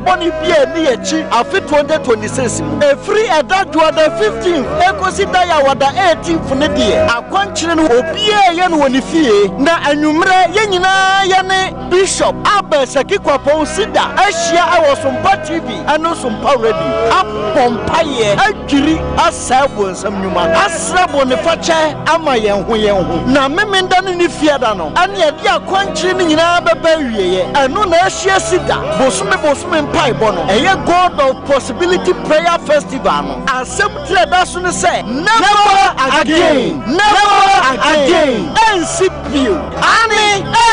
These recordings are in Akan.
Sasaboni Bia Niachi, Afi 2026. A free at that to the 15th, Ecosida wada 18th Nedia. A quantrin Obia Yan Wonifie, Na Anumre Yanina Yane Bishop, Abba Sakikwa Ponsida, Asia I was on TV, and no Sompa ready. Up Pompaye, Ajiri, Asabo and some Numa, Asrabo on the Facha, Amayan Huyan. Na Memendani Fiadano, and yet ya quantrin in Ababerie, and no Asia Sida, Bosume Pai Bono, a God of Possibility Prayer Festival. As some Tradasuna say, never again, NCPU,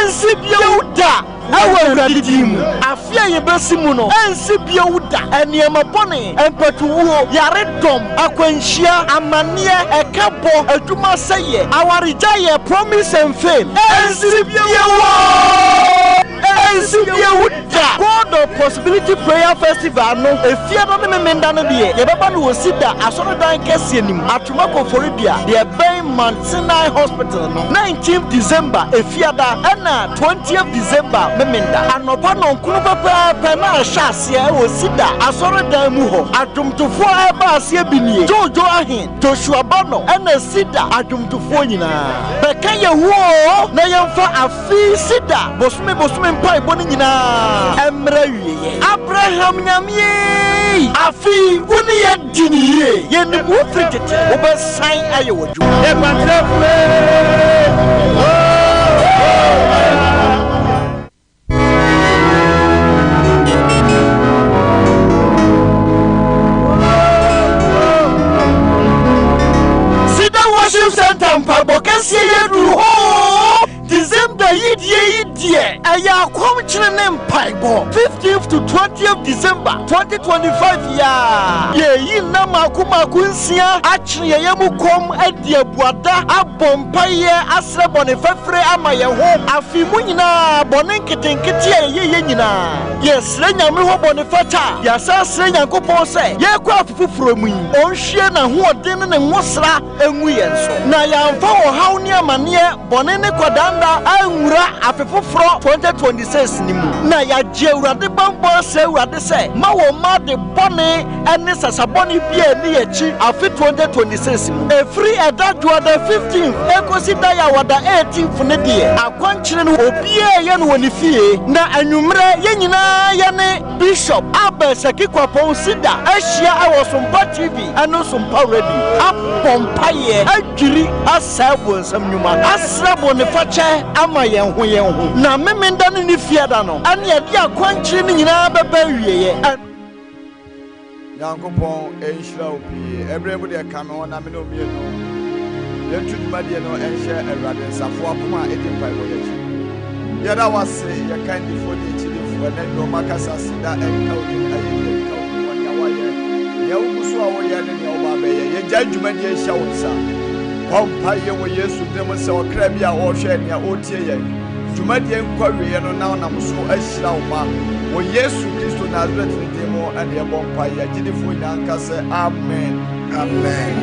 NCPU da. Awa radidimu afia ye besimuno ensibia wuda eniema bone empatuwo yaredom akwanhia amane ekabo adwuma seye awarija ye promise and fame ensibia God of Possibility Prayer Festival no efia do me menda no de ye beba no wosida asoro dan kese nim atomako foribia de ben Mansinai Hospital no 19th December efia da na 20th December memenda anopa no nkunu papa na hyase e wosida asoro dan mu ho adomtofo eba ase binie jojo ahin Joshua Bano na sida adomtofo nyina beka ye ho na yemfa afi sida bosume mpa iboni nyina emra wiye Abraham nyamie afi woni ye diniye ye ni wo fritete wo be san aye woju e patrafle Cedar worship center mpabokasi ye duru ho December yidie aya kwom chine mpaibo 15th to 20th December 2025 ye yina makumaku nsia achire ye mukom adi abuada abompaye asrebone fefre amaye ho afimu nyina bone nketenkete ye nyina yesre nyame ho bone fata yasa sre nyankopon se ye kwa afufuro mu onhwie na ho odin ne nwosra enwu yenso na yamfa wo hawni amane bone ne kwadanda anwura afefufuro 2026 nimu na ya je urade bambo se urade se ma wo ma de bone ene sasaboni bia ni yachi afi 2026 a free at that to the 15th Ecosida ya wada 18th ne de akwankyere no obia ye no wonifie na anwumre ye nyina ye ne Bishop Abba Sakikwa Ponsida Asia I was on TV and no Sompa ready up Pompaye Ajiri Asabo and some Numa Asrabo ne Facha Amayan Huyan na memenda ni fiada no ane ade akwankyere ni nyina baba wieye Yankopon enhira obi everybody come on na me no mie no yentu dwumade no enhye awrade nsafo akoma edimpa bo yechi yada wase ye kan difo de chidifo na do makasa sida enka odi ayi wanya waye ye uguso awo ye ne oba be ye gya dwumade enhya wonsa pompa ye wo Yesu dem se okra bia wo hwe ne otie ye dwumade enkwawe ye no na nam so ahyira wo ma wo Yesu Kristo Nazareth demo and ye pompa ye gidifo nyanka se amen amen.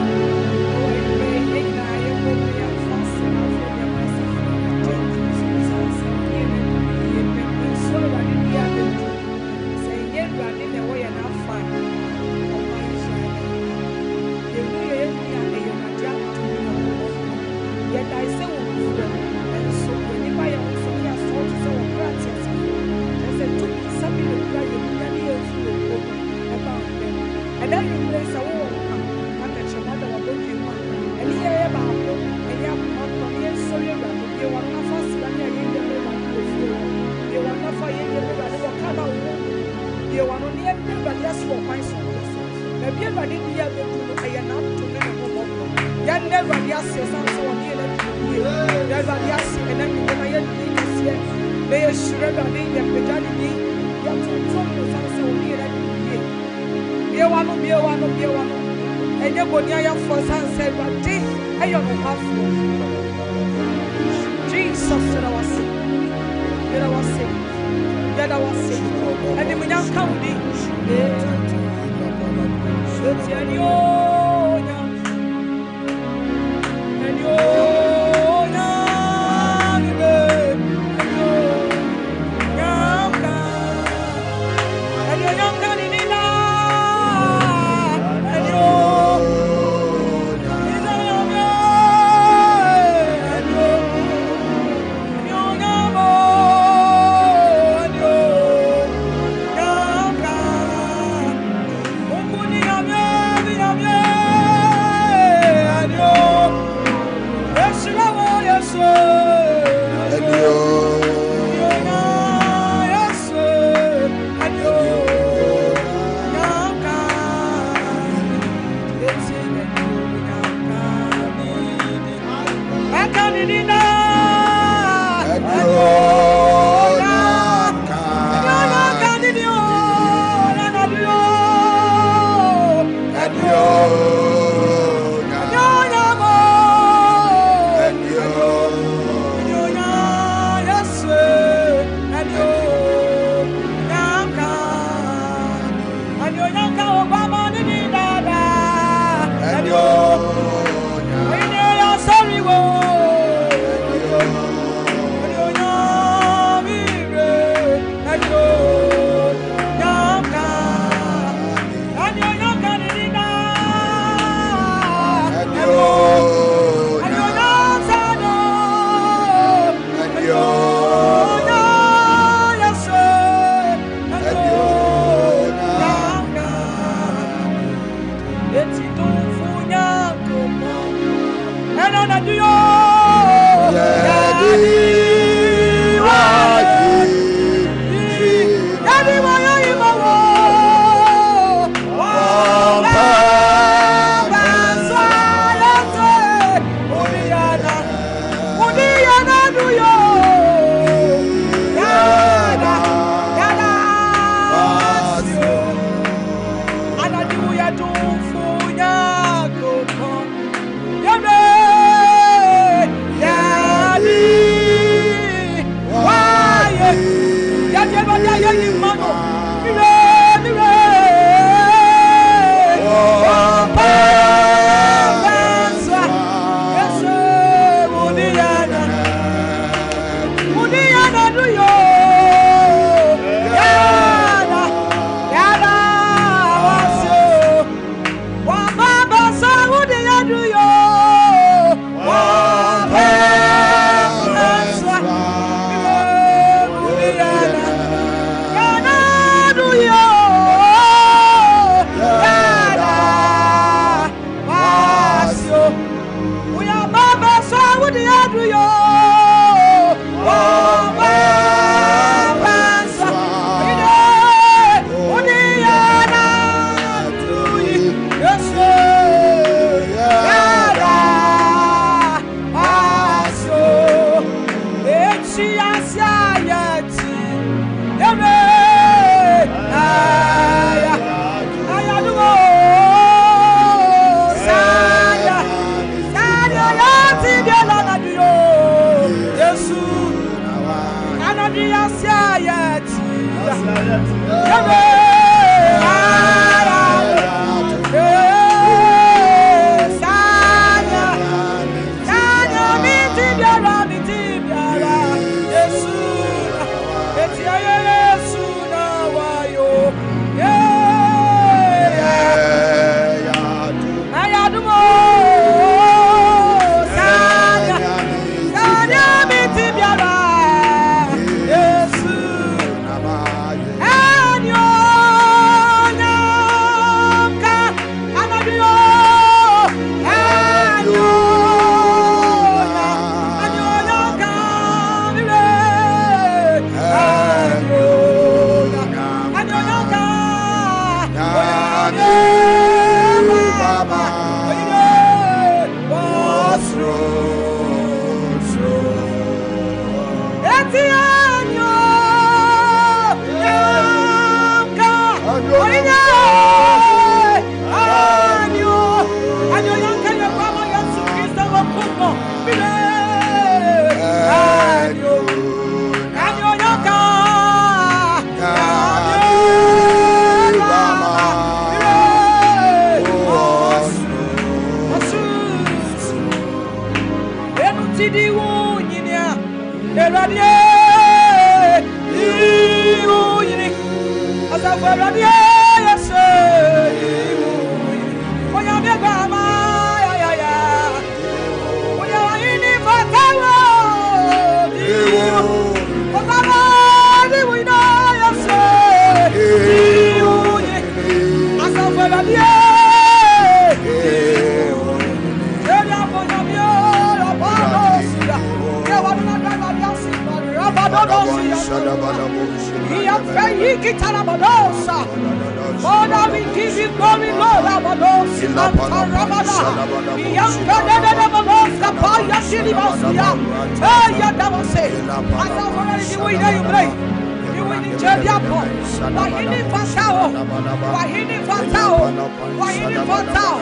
Wahini fatao Why in the portal?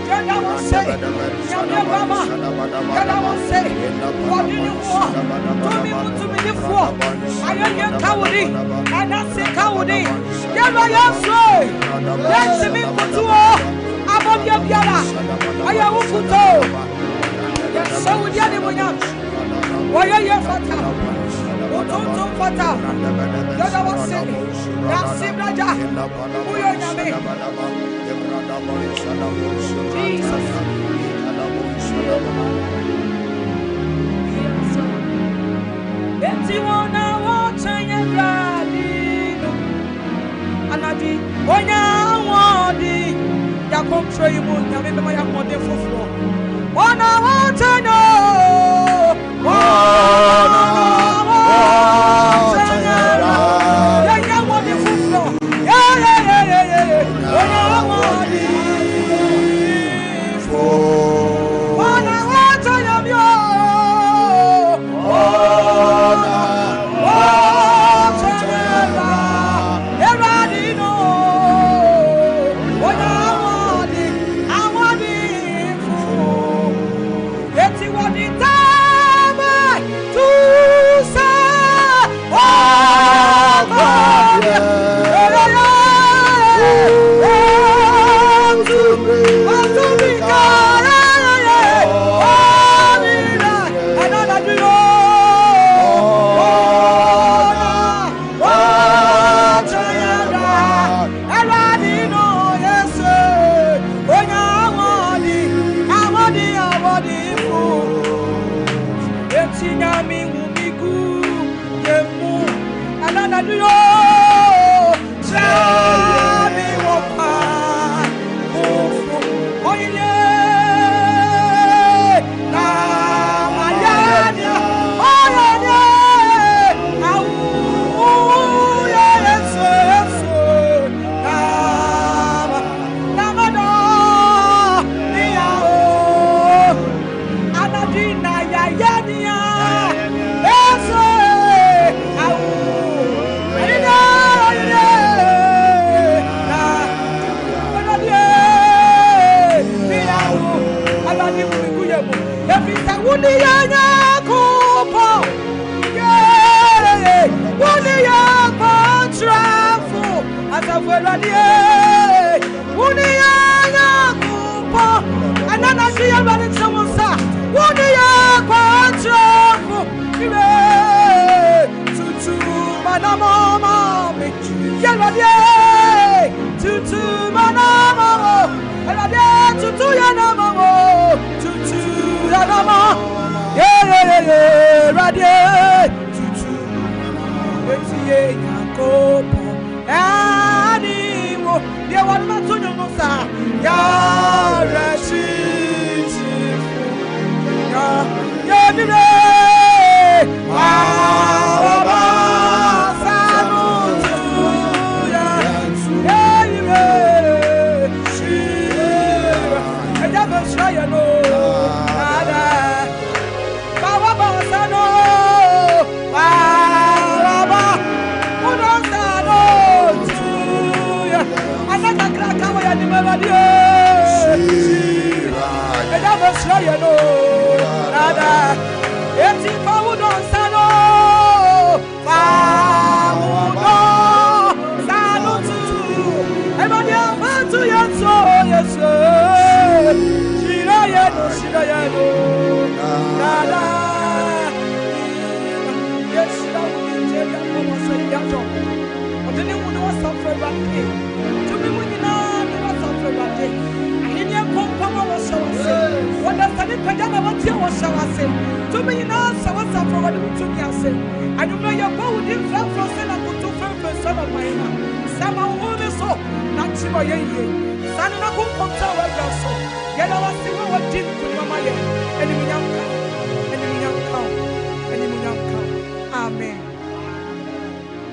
Jada was say, Yamia Bama, Jada was say, what do you want? To me the four. I am your cowardly, and I say cowardly. Yama Yasway, let's me put to all. I'm on your Biala. I am Ukuto. Yes, so with the other. Why are you fatal? Utuntum fatal. Jada was saying, Yasim Raja, who you are me? Jesus. Eti wana wachanya radino anadi onya wadi ya kontra yimu nyame bema ya mode foforo wana wachanya wana wachanya ya mode foforo onya wadi wana wachanya myo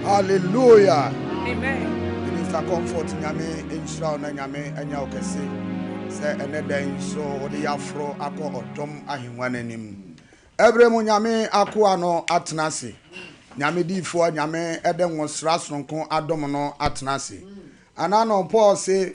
Hallelujah. Amen. Minister comfort nyame inshallah na nyame anya okese se eneden so odi afro akọ odom ahemwa nanim. Ebremu nyame akọ ano atenase. Nyame difo nyame eden wosra sonko adom no atenase. Anano Paul say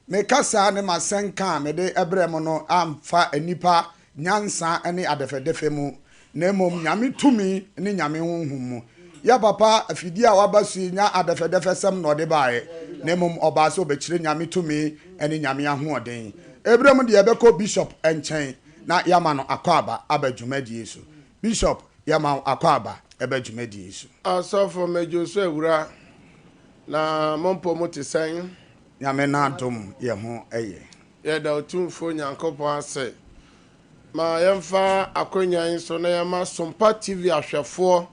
me kasa ne masenka me de ebrem no amfa anipa nyansa ne adefedefe mu na mom nyame tumi ne nyame honhum mu ya papa afidi a wabasu nya adefedefe sem no de baaye na mom oba so obekire nyame tumi ne nyame ahoɔden ebrem de ebeko bishop enchen na yama no akwaba abadwumadi Yesu bishop yama akwaba abadwumadi Yesu asofo mejo so ewura na mompo motisen nyame na dom ye ho eye ye da otumfo nyankopon ase ma yemfa akonyan so na yema Sompa TV ahwefo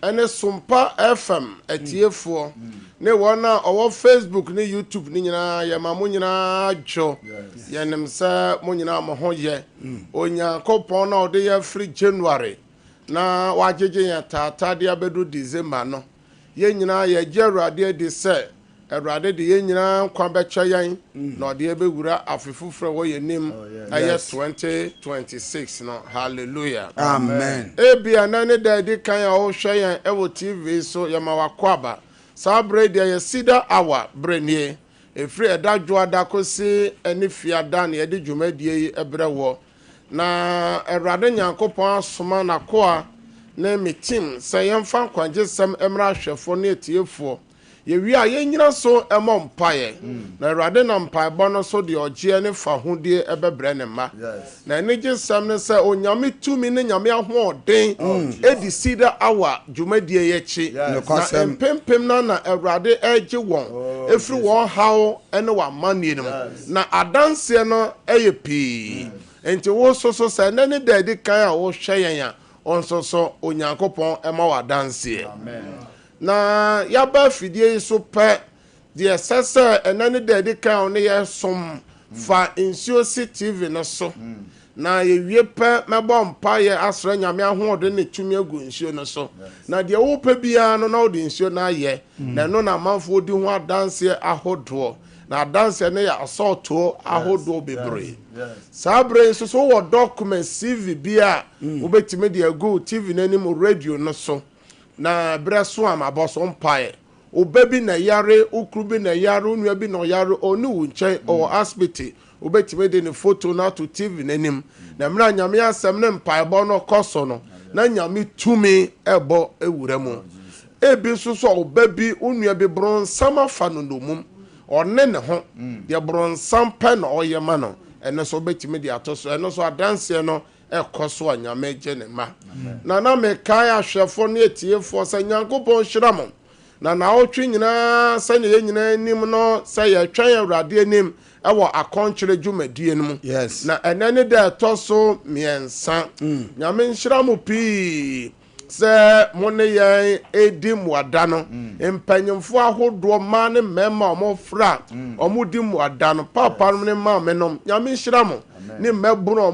ene Sompa FM etiefo ne wona owo Facebook ne YouTube ne nyina yema mo nyina adwo yenem sa mo nyina mo ho ye onyankopon na ode ya free January na wajeje ya tata de abedu December no ye nyina ye gerade de se erade de ye nyina kwa becha yan na ode ebewura afefufre wo ye nim aye 2026 no hallelujah amen ebia na ne da di kan ya wo hwe yan ewo TV so yema wakwaba sabre de ye Cedar hour brenie efri edadwo adakosi eni fiada na ye de dwumadie yi ebrewo na erade nyankopon asoma na koa na metim se yemfa kwanje sem emra hwefo na etiefo ye wi a ye nyina so emompaye na erade na mpaebo no so de ogie ne fa hodie ebebre ne ma na enije sem ne se onyame tumi ne nyame ahoɔden edi Cedar hour dwumadie ye chi na empempem na erade eje won efri won hawo ene wa manie no na adanse no eye pii enti wo so se na ne da di kan a wo hwe yan a onso so onyankopon ema wa danse amen na yaba fidie so pe de sese enane da di kan ne ye som fa Insio TV no so na ye wie pe mebo mpa ye asra nyame ahoɔde ne tumi agu Insio no so na de wo pe bia no na wo de Insio na ye na no na manfo di ho adanse ahodo na adanse ne ya assaulto ahodo bebre sabre so so wo document CV bia wo betime de agu TV nanim radio no so na breso am aboso mpae obabi na yare ukrubi na yare onua bi na yare onu wunche o hospital obetime de ne photo na to TV nanim na mra nyame asem ne mpae bo no koso no na nyame tumi ebo ewura mu ebi so so obabi onua bi bron sama fa no nomum one ne ho de bron sampa na oyema no ene so betime de atoso ene so adanse no ekoso anyame je ne ma na me kai ahwefo ne etiefo sa nyankopon hyiram na otwe nyina sa ne nyina nim no sa ye twen awrade anim ewo akonkyere dwumadie nim na ene ne da toso miensa nyame hyiram pii se mone ye edim wada no empanyimfo ahodo ma ne mema omofra omudim wada no papa ne ma menom nyame hyiram ne meburo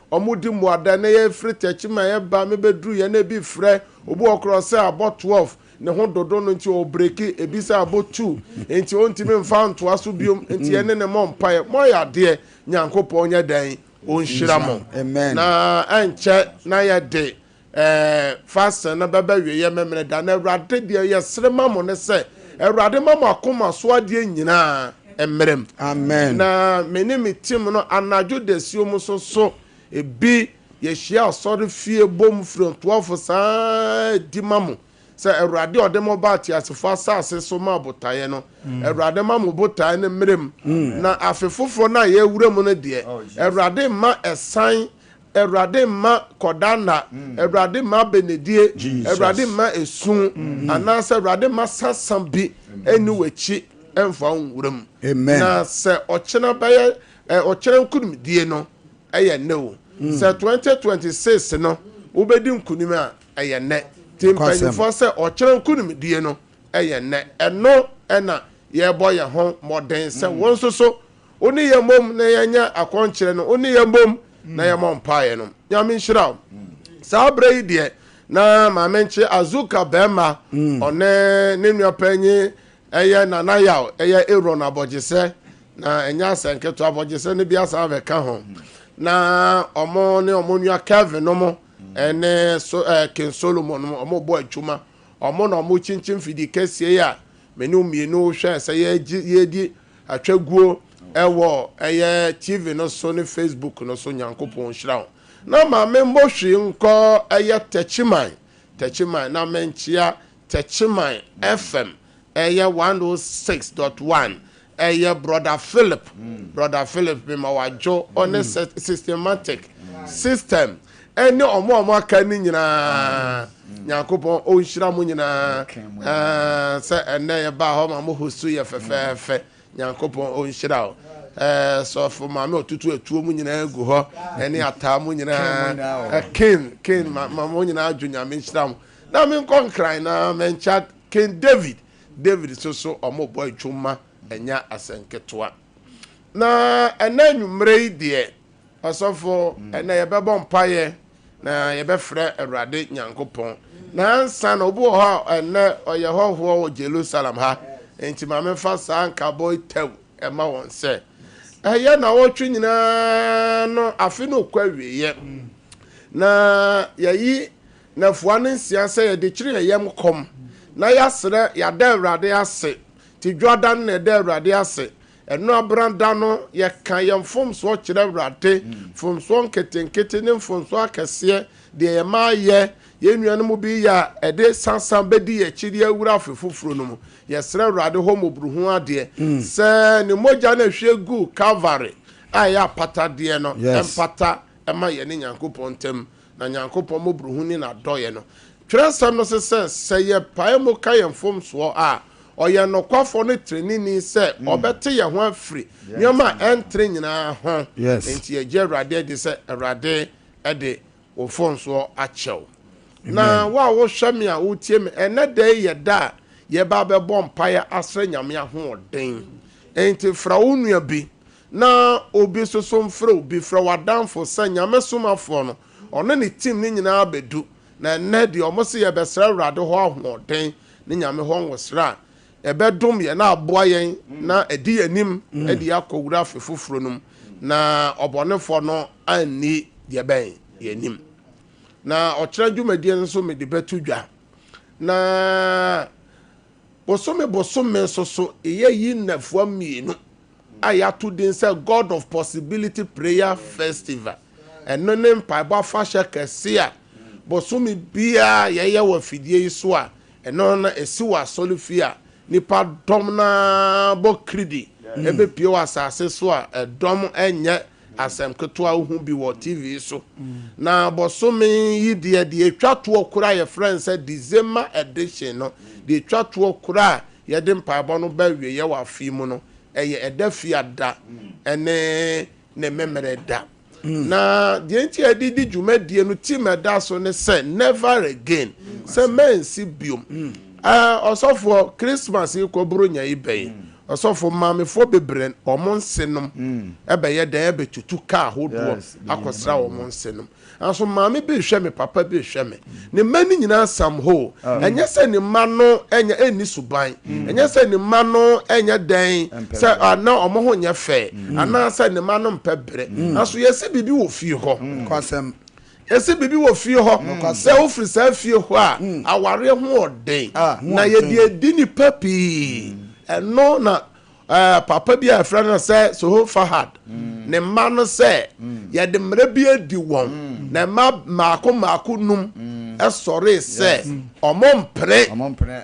omudi muada na ye free techima ye ba me bedru ye na bi frɛ obu okro se about 12 ne ho dodo no nti o breki ebi se about 2 enti o ntimi mfa nto aso biom enti ye ne mo mpae mo ya de nyankopon nya dan o nhira mo na enche na ye de fast na baba wie ye memene da na awrade de ye srema mo ne se awrade mama akoma so ade nyina emrem amen na menimi tim no anajo desio mu so ebi ye hia osori fie bom from 12 saa di mamu se awrade odemo ba ti asefo asase so ma botaye no awrade mamu botaye ne mrem na afefofo na ye wurem no de awrade ma esan awrade ma kodana awrade ma benedie awrade ma esun anase awrade ma sasambi eni wechi emfa wurem na se ochena baye ochena nkunum die no eye ne se 2026 no ubedi nkunim a eye ne timpanyifo se ochena nkunum die no eye ne eno ena ye boye ho moden se wonso so oni ye mom na ye nya akonkyere no oni ye mom na ye mom paaye no nyame nhira sa brei de na mamenche azuka bema one ne nua panyi eye nana yaw eye eron abogese na enya senketo abogese ne bia sa be ka ho na omo ne omo nua Kevin no mo ene so Ken Solomon no omo bo adwuma omo na omo chinchin fidi kese ya menu mienu hwe se ye di atwaguo ewo eye TV no so ne Facebook no so nyankopon hira na ma me mbohwe nko eye techiman na menchia techiman FM eye 106.1 eye brother Philip be ma wajo on systematic system ene omo aka ni nyina nyankopon o hira mu nyina se ene ye ba ho ma mo hosu ye fefefe nyankopon o hira so for mama otutu etuo mu nyina egu ho ene ata mu nyina ken mama nyina adwunya me hira mu na me nkran na mencha King David so omo boy twuma enya asenketoa na ena nwumre de osofo ena ye bebo mpaye na ye befre Awurade nyankopon na ansa na obu ho ena oye hoho o Jerusalem ha enti ma me fa sa nka boy tew ema won se eye na wotwe nyina no afi no kwawie na yayi na fuane nsia se ye de kire yem kom na yasre ya da Awurade ase ti dwadan na da Awurade ase eno abranda no ye kan ye mfomso kire Awurade mfomso nketenkete ne mfomso akese de ye ma ye nuanom bi ya ede sansan bedi ye kiri awura afefufuro no mu ye sre Awurade ho mobruhu ade se ne moja na hwegu Calvary aya pata de no empata ema ye ne nyankopon tem na nyankopon mobruhu ni na doye no twresam no se ye pae mo ka ye mfomso a oye no kwafo no trenini se obete ye ho afri nyoma entre nyina ho enti ye je Awurade de se Awurade ede ofomso achew na wa wo hwame a wotie me ene de ye da ye ba be bom pae asre nyame ahoden enti fra wonua bi na obi soso mfra obi fra wadanfo se nyame somafo no ono ne team ni nyina abedu na ne de omose ye besra Awurade ho ahoden ni nyame ho nwosra ebedum ye na aboa yen na edi anim edi akowura afefufuro num na obonefo no anni de ben ye nim na okira dwumadie nso me de betudwa na bosome so eye yi nafo mienu ayato den say God of Possibility Prayer Festival eno ne mpaibo afahye kese a bosome bia ye wa fidie iso a eno na esiwa solifia nipa dom na bokridi ebe pie wa asase so a dom enye asem keto ahu bi wo TV so na bosome yi de etwato okura ye friends December edition no de etwato okura ye de mpaibo no ba wie ye wa fi mu no eye edafia da ene ne memere da na de enti adidi dwumadie no team da so ne say never again say men si biom osofo Christmas ikoburu nya iben osofo mamefo bebren omonsenom ebe ye da ebe tutu ka hodo akosra omonsenom anso mame be hwe me papa be hwe me ne mani nyina sam ho enye se ne ma no enya eni suban enye se ne ma no enya den se ana omo ho nya fe ana se ne ma no mpebre anso yesi bibi wo fie ho kwasem ese bibi wo fie ho se ofri sa fie ho a aware ho odin na ye de di ni papi eno na papa bi afra na say so Fahad ne ma no say ye de mra bi adi won na ma maako num esore say omompre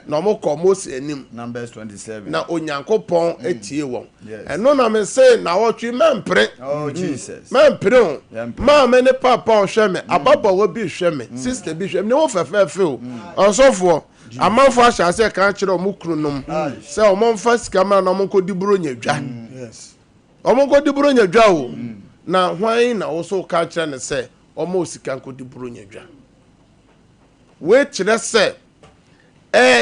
na omokomos enim Numbers 27 na onyankopon etie won eno na me say na wotwe mempre oh Jesus mempre ma me ne papa o hwe me ababa wo bi hwe me sister bi hwe me ne wo fefefe o osofo amanfo ahase kan kire omukru num se omomfa sika ma na omonko diburo nyadwa yes omonko diburo nyadwa o na hwan na wo so ka kire ne se omo sika nko diburo nyadwa we kire se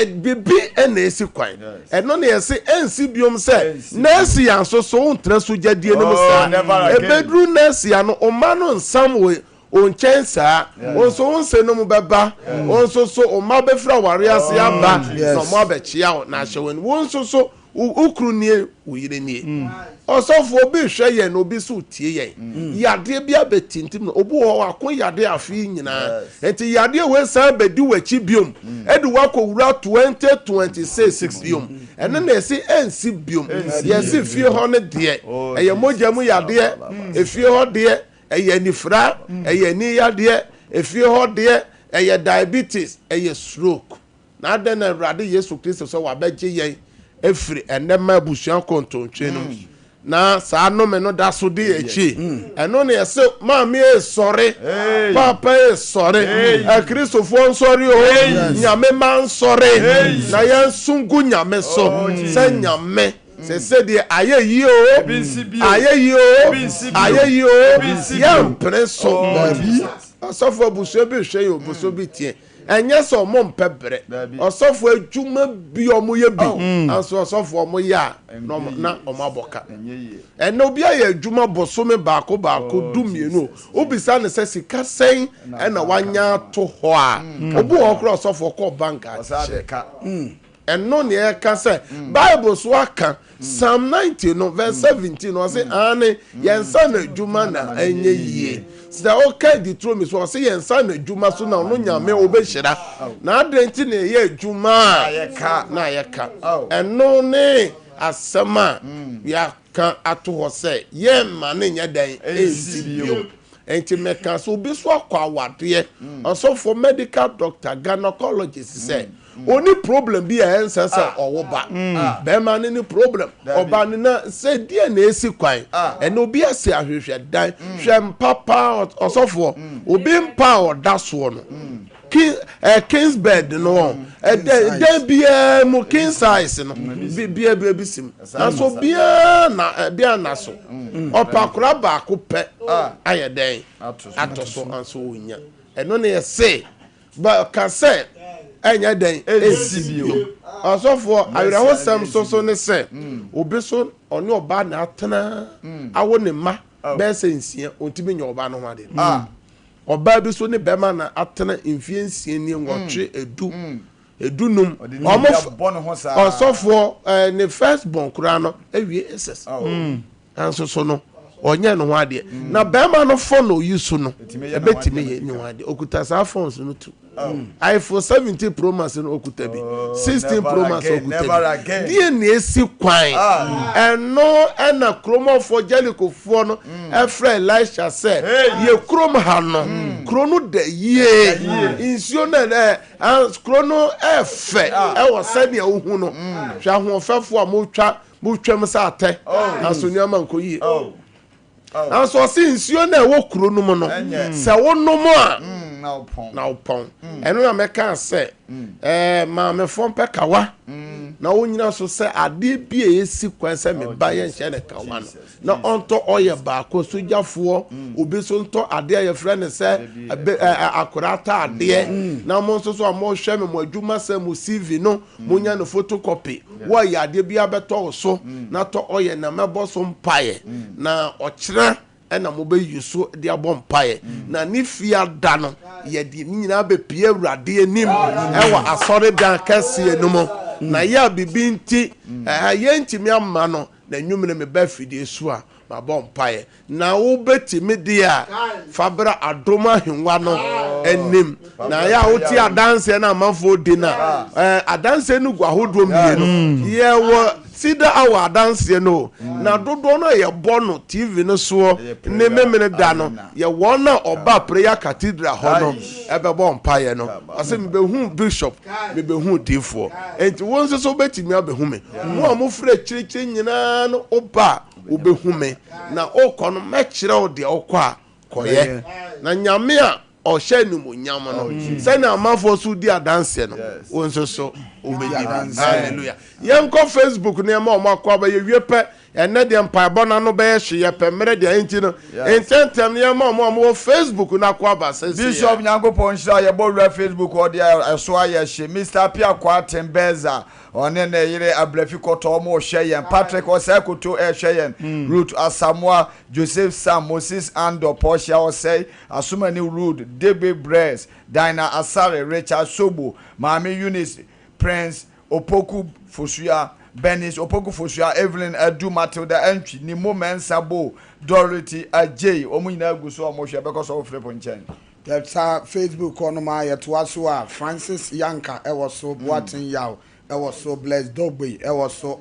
bibi ena esi kwan eno na yesi ensi biom se nasi yanso so ontra so jadie ne musa ebedru nasi ya no oma no nsam we onchensa onso onse no mu beba onso so oma befra ware ase aba no mo abechia na hyewen onso so ukru nie uyire nie osofo obi hwe ye no obi so tie ye yade bia betintim no obu ho akon yade afi nyina enti yade we san bedi wachi biom edu wako wura 2026 biom ene na esi ensi biom yesi fie ho ne de eye mogya mu yade efie ho de eye nifra eye ni yade efie ho de eye diabetes eye stroke na de na Awurade Yesu Kristo so wabegye ye efiri enema abusuan kontontwe no na saa no me no da so de echi eno ne yese maami sore papa sore Kristofo nsore o nyame man sore na yen sungu nyame so se nyame se de ayeyi o ayeyi o yam preso asofo abusuan bi hwe yo buso bi tie enye so mo mpebere osofo adwuma bi omoye bi anso osofo omoya na omaboka eno bi aye adwuma bosome baako dumienu obisa ne se sika sen na wanya to ho a obu okro osofo ko bank a eno ne e ka se Bible so aka Psalm 90 no verse 17 no say ane yensa na adwuma na enye yie sida okay the throne so say yensa na adwuma so na no nyame obehira na adrenti na ye adwuma na ye ka eno ne asema ya kan ato ho say ye ma ne nya dan ezibio enti meka so obi so akwa awade also for medical doctor gynecologist say oni problem bi a ensa owo ba be ma ni problem oba ni na say die na esi kwan and obi ase ahwehwe dan hwem papa osofo obi mpa oda so no king's bed no den bia mu king size no bia bisim na so bia na so opakura ba ko pe aye den atoso anso onya eno na say ba ka say enya den esibio asofo awirawo sam so ne se obi so oni oba na atena awo ne ma be se nsia ontimi nya oba no ho ade oba bi so ne be ma na atena mfie nsia ni nwotwe edunum asofo ne first born kura no awie ss anso so no onye no ho ade na be ma no fo no yusu no ebetimi ye ni ho ade okuta sa phones no tu iPhone 17 Pro Max no okuta bi 16 Pro Max okuta bi die na esi kwan eno na kromo for Jericho fo no efra Elisha say ye krom ha no krono de ye insio na krono efe e wo sani ohu no hwa ho fefo a mo twam sa ate asonua man ko yi anso si insio na wo krono mo no se wo no mo a na upon eno na meka se ma me fon pe kawa na wonyina so se ade bi esi kwan se me ba ye nche ne kawa no na onto oye ba ko sojafo obi so nto ade ye frɛ ne se akurata ade na mo so so mo hwɛ me mo adwuma se mo CV no mo nya no photocopy wo ya ade bi abeto so na to oye na mebo so mpae na okyera ena mo be yuso de abom pae na ni fia da no ye di nyina be pie Awurade anim ewa asore dan kase enum na ya bibi nti ye ntimi amma no na nwumre me ba fidie su a ma bom pae na wo betimi de a fabra adoma hwenwa no anim na ya woti adanse na amafo di na adanse nu gwahodo mienu ye wo Cedar our dance no na dodo no ye bono TV no so ne memene da no ye wona oba prayer cathedral ho no ebe bo mpaye no ase me be hu bishop me be hu difo enti won so betimi abehu me mo amofre kirikiri nyina no oba obehu me na okọ no mekire o de okọ koye na nyame a ohye numu nyama no se na amafo so di adanse no won so obedi hallelujah yenko Facebook ne ma o makwa ba ye wiepe ene de mpaebo na no be hye ye pemre de enti no intentem ne ma mo Facebook na kwa ba se Bishop Nyankopon hira ye bo Facebook o de so aye hye Mr Pia kwa Tembeza one na yire abrafi koto mo hye ye Patrick Osakoto hye ye Root Asamoah Joseph Sam Moses Ando Portia o say Asumani Root Debe Bress Dina Asare Richard Sobo Mami Eunice Prince Opoku Fosua Benis Opoku Fosua Evelyn Adu Matilda Entry ni moment Sabo Dorothy Ajay Omuina Guso Moshe because of Freponchen. That's Facebook on my Tuasua Francis Yanka was so Boatin Yao was so blessed Dogby was so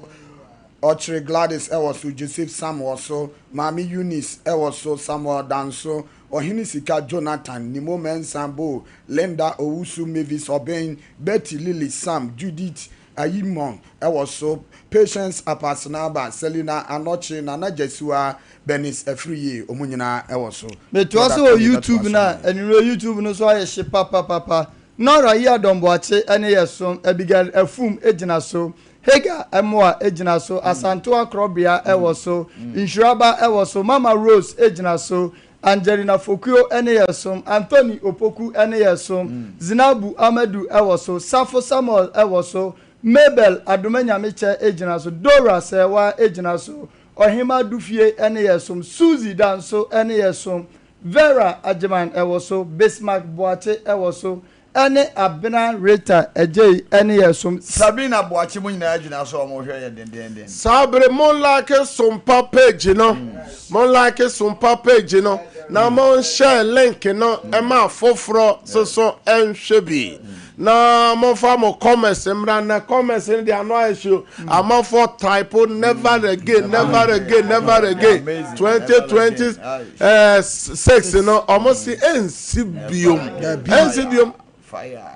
Ochre Gladys was so Joseph Sam was so Mami Eunice was so Samuel Danso or Hinisika Jonathan Nimo Mensambo Linda Owusu Mavis Obeng Betty Lily Sam Judith Ayimon was so Patience Apasanaba Selina Anoche Nana Jesua Benis Efriye Omunyina was so but also YouTube na and YouTube no so I ship papa Nora ya domboache ene yeso Abigail Efum ejina so Hega Emoa ejina so Asanto Akrobia ewoso Insuraba ewoso Mama Rose ejina so Angelina Fokuo ene yeso Anthony Opoku ene yeso Zinabu Amedu ewoso Safo Samuel ewoso Mabel Adumenya Meche ejina so Dora Sewa ejina so Ohima Dufie ene yeso Suzy Danso ene yeso Vera Ajeman ewoso Bismarck Boache ewoso ene Abena Rita ejei ene yeso Sabina Boachi Munyina Ajina so Moshe den. Sabre mon like Sompa page no. Mon like Sompa page no. Na mon share link no e ma foforo so enhwebi. Na mo fa mo comments mra na comments in the annoy issue am for typo never again 2026 no almost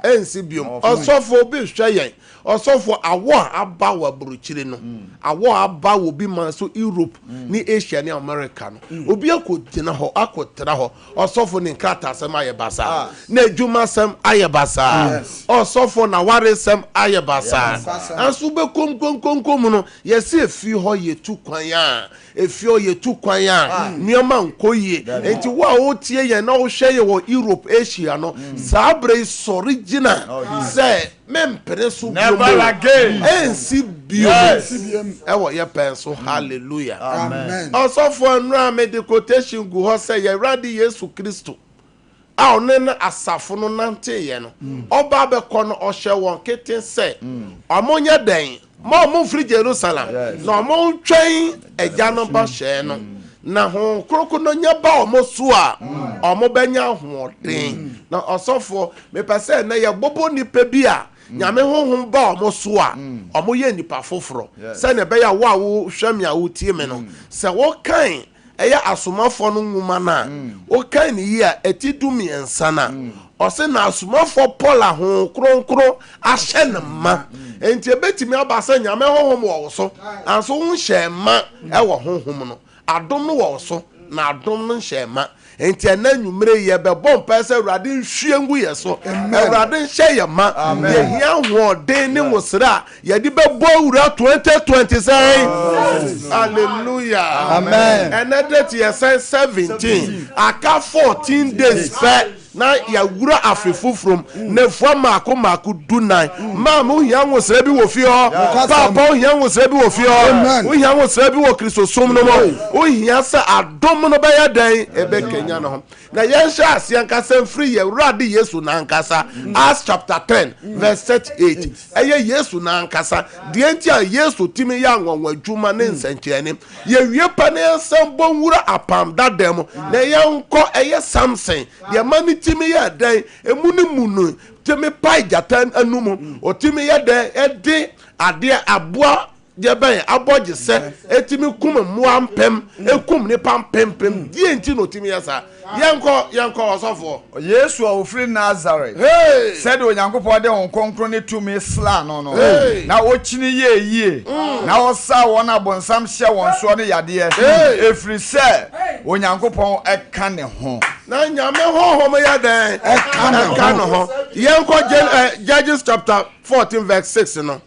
NCBium osofo bi hweyen osofo awo aba wa buruchire no awo aba wo bi man so Europe ni Asia ni America no obi akogina ho akotra ho osofo ni nkata sem ayebasa na adwuma sem ayebasa osofo na ware sem ayebasa anso be kom no yesi efi ho yetu kwan a efi o yetu kwan a nioma nkoye enti wa o tie ye na o hwe ye wo Europe Asia no sabre original say mempere so never again NCBium ewo ye penso hallelujah Amen. Also for nra medication go ho say ye radi Yesu Kristo a onen asafo no nante ye no oba be ko no ohye won keten say omonya den mo free Jerusalem no mo twen eja no ba hye no na ho kroko no nya ba omoso a omo benya hoden na osofo me pese na ye bobo nipa bi a nyame honhom ba omoso a omo ye nipa foforo se na be ya wo a wo hwame a wo tie me no se wo kan eya asomafo no nwuma na wo kan ni yi a etidumi ensana ose na asomafo Paula ho kronkro ahye ne ma enti ebetimi abasa nyame honhom wo so anso wo hye ma e wo honhom no adom no wo so na adom no hye ma enti ananwumre ye be bom pese urade nhwie ngu ye so urade nhye ye ma ye hia ho den ne wosra ye di be bo wura 2027 hallelujah amen another year 17 aka 14 days pe na ya wura afefufrom na fo maako dunan mam wo hia wosra bi wo fi ho papa wo hia wosra bi wo fi ho wo hia wosra bi wo Kristosom no mo wo hia sa adom no be ya dan ebe kenya no na yensha asian kasa free ye urade Yesu na nkasa Acts chapter 10 verse 38 eye Yesu na nkasa de entia Yesu timi ya nwanwa adwuma ne nsankyene ye wie pa ne nsambɔ wura apam dadam na yenko eye Samson de mani timi ya dan emunimunu timi pai jatan anumu otimi ya dan ede ade aboa je ben aboje se etimi kum muampem ekum ne pampempem die enti no timi ya sa yanko osofo Yesu a ofri Nazareth said onyankopon de won konkro ne tumi sla no na ochini ye na osa won abonsam hye won so ne yade efri se onyankopon eka ne ho na nyame hohom ya den eka ne ho yanko Judges chapter 14 verse 6 no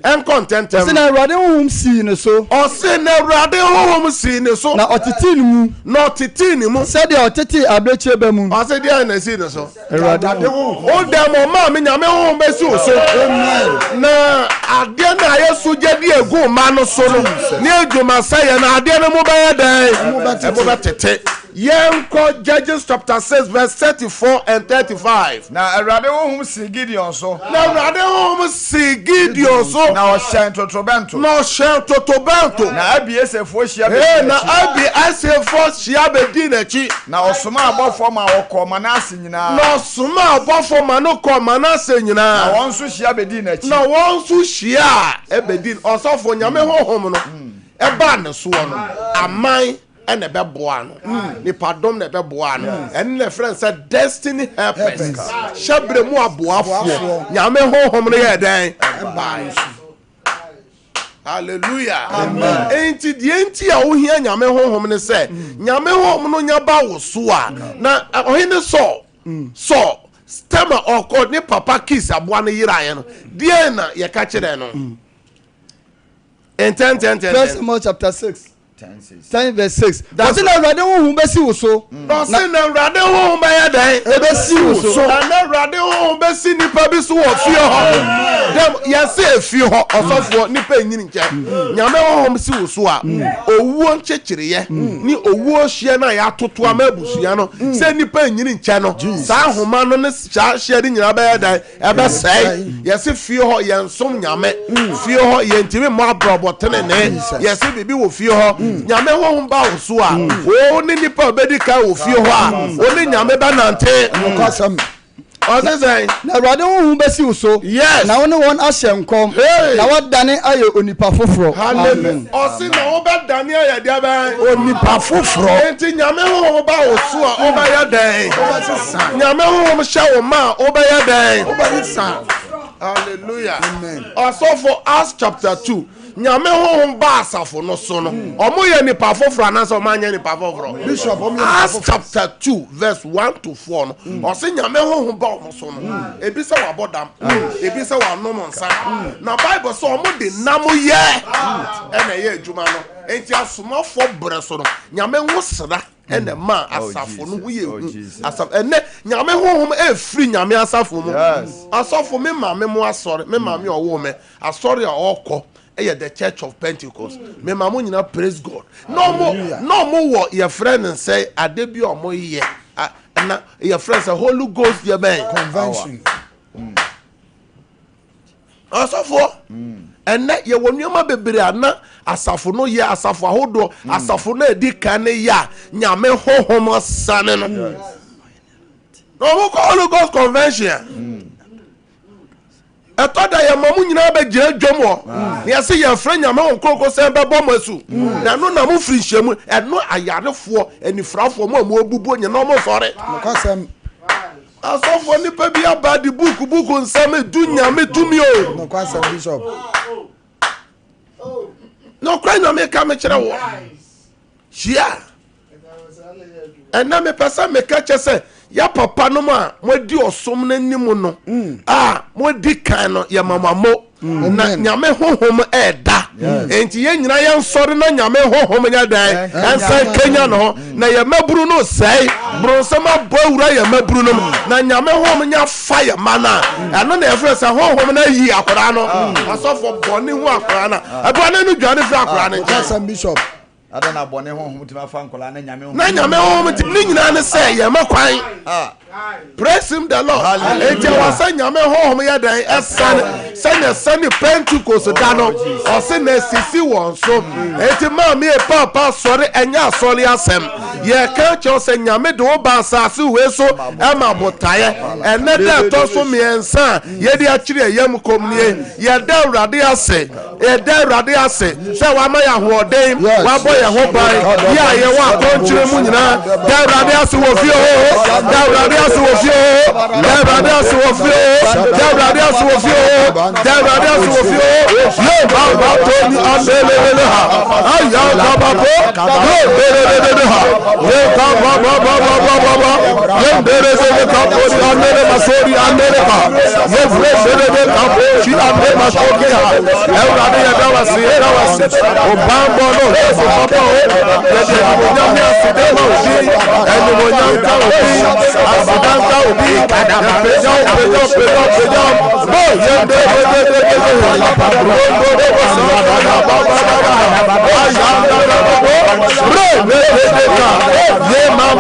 en contentem se na urade honhom si ne so o se na urade honhom si ne so na otiti ni mu se de otiti abreche ba mu o se de na si ne so urade o dem o ma me nyame honhom be si o so na ade na Yesu jedi egu ma no so no ni edwuma saye na ade no mo ba ya dan e mo ba tete Yenko Judges chapter 6 verse 34 and 35. Na Awurade honhom si Gideon so. Na Awurade honhom si Gideon so. Na ɔhyɛn totobɛnto. Na ɔhyɛn totobɛnto. Na Abiesefo hyia bedi. Na Abiesefo hyia bedi n'akyi. Na ɔsoma abɔfo ma wɔkɔ Manase nyinaa. Na ɔsoma abɔfo ma no kɔ Manase nyinaa. Na wɔn nso hyia bedi n'akyi. Na wɔn nso hyia ebedi ɔsɔfo nyame honhom no. Eba ne so no. Aman and a beboano, Nipadom ne beboano, and the friend said destiny helpers. Shabre mo boafo, Yame home ne day. Hallelujah. Amen. Ain't it the enti a wo hia Nyame home ne say, Nyame home no nyaba wo so a na ohene so stemmer or called ne papa kiss aboa ne yiraye no. Die na ye ka kire no. In 10 Samuel chapter 6. 10 verse 6. That's na Awurade honhom besi wo so. No say na Awurade honhom ba ya dan. E besi wo so. Na Awurade honhom besi nipa bi so wo fie ho. Dem ya say fie ho osofo nipa nyini nche. Nyame honhom si wo so a owuo nchechireye ni owuo hie na ya toto amabusua no. Say nipa nyini nche no. Sa homa no ne hie de nyina ba ya dan. E be sai. Ya say fie ho ye nsom nyame. Fie ho ye ntimi mo abrobotene ne. Ya say bibi wo fie ho. Nyame honhom ba wo so a o ni nipa obedi ka wo fie ho a o ni nyame ba nante nkosam ozezai na Awurade honhom besi wo so na wo ne won ahye nkom na wadane aye onipa foforo amen osi na wo ba dane aye dia ba onipa foforo enti nyame honhom ba wo so a o ba ya dan nyame honhom hye wo ma o ba ya dan o ba san hallelujah amen also for Acts chapter 2 Nyame honhom ba asafo no so no omo ye nipa foforo ananse o manye nipa foforo bishop omo Acts chapter 2 verse 1 to 4 no o se nyame honhom ba omo so no ebi se wa bodam ebi se wa nom nsa na bible so omo de namo ye ena ye adwuma no enti asomafo bre so no nyame nwosra ene ma asafo no hu ye asaf ene nyame honhom e free nyame asafo mu asafo me ma me mo asore me ma me owo me asore a okọ the Church of Pentecost. Me mamu nyina praise God. No more what your friend and say adebi omo ye. Na your friend say Holy Ghost ye ben convention. Asafo. And ye wonuma bebre ana asafo no ye asafo ahodo asafo na edi kan ya nyame honhom sane no. No mo Holy Ghost convention. Etoda ya mamu nyina be gire dwom na se ya fra nyame won kroko se be bom asu na no na mu firi hyemu eno ayarefo anifrafo mo obubu nyina mo sore nkosam asofo ni pa bia ba di book nsam du nyame tumi o nkosam bishop no kra nyame ka me kire wo hia ena me pesa me ka chese ya papa no ma modi osom na nim no modi kan no ya mamamo na nyame honhom eda enti ye nyina ye nsore na nyame honhom nya dan ensa Kenya no na ye maburu no sai bronsama bawura ye maburu no na nyame honhom nya fire mana eno na efre sa honhom na yi akora no asofo boni hu akora na abana no dwane fra akora ne nkosam bishop adana bone honhom tima fa nkola na nyame honhom ni nyina ne say ye makwan praise him the Lord enti wasa nyame honhom ya dan esane sane Pentecost da no o se na sisi won so enti ma me papa sori enya sori asem ye ka che se nyame de oba asase we so e ma botaye ene de to so me ensa ye de akire yam komnie ye da Awurade ase se wa ma ya hoden wa boy ya ho ban ya ye wa konchire mu nyina da Awurade ase wo fie da Awurade ase wo fie da Awurade ase wo fie da Awurade ase wo fie da Awurade ase wo fie ye ba to ni andelele ha aya ka ba ko ye delele ha ye ka ba ye delele ka ko ni andele masori andele ka ye delele ka ko chi andele masori ha Awurade ya da wase o bambo no so papa o ye de nyame ase de ma obi eni mo nyamka obi asidanka obi peja bo ye de la patro ye mama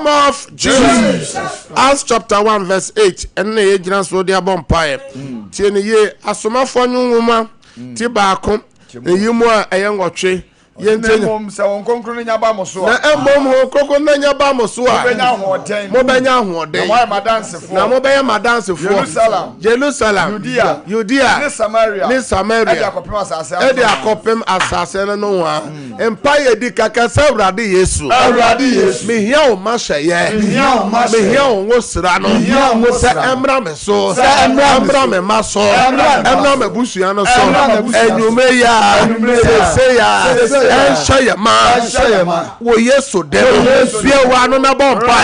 name of Jesus. Acts chapter 1 verse 8. And the agents will their bumpire. Tieni ye asoma for new woman. Tibacum. The humor a young watch. Yentem se won konkro nya ba mo so na embom ho kroko na nya ba mo so a mo benya ho den na madansefo na mo benya madansefo Jerusalem Judea ne Samaria edi akopem asase no wa empire di kaka sawrade Yesu me hia o ma hye me hia o ngosra no se emra me so emra me ma so emra me busua no so enyume ya se ya Shayama, wo Yesu de bia wa no na bon pa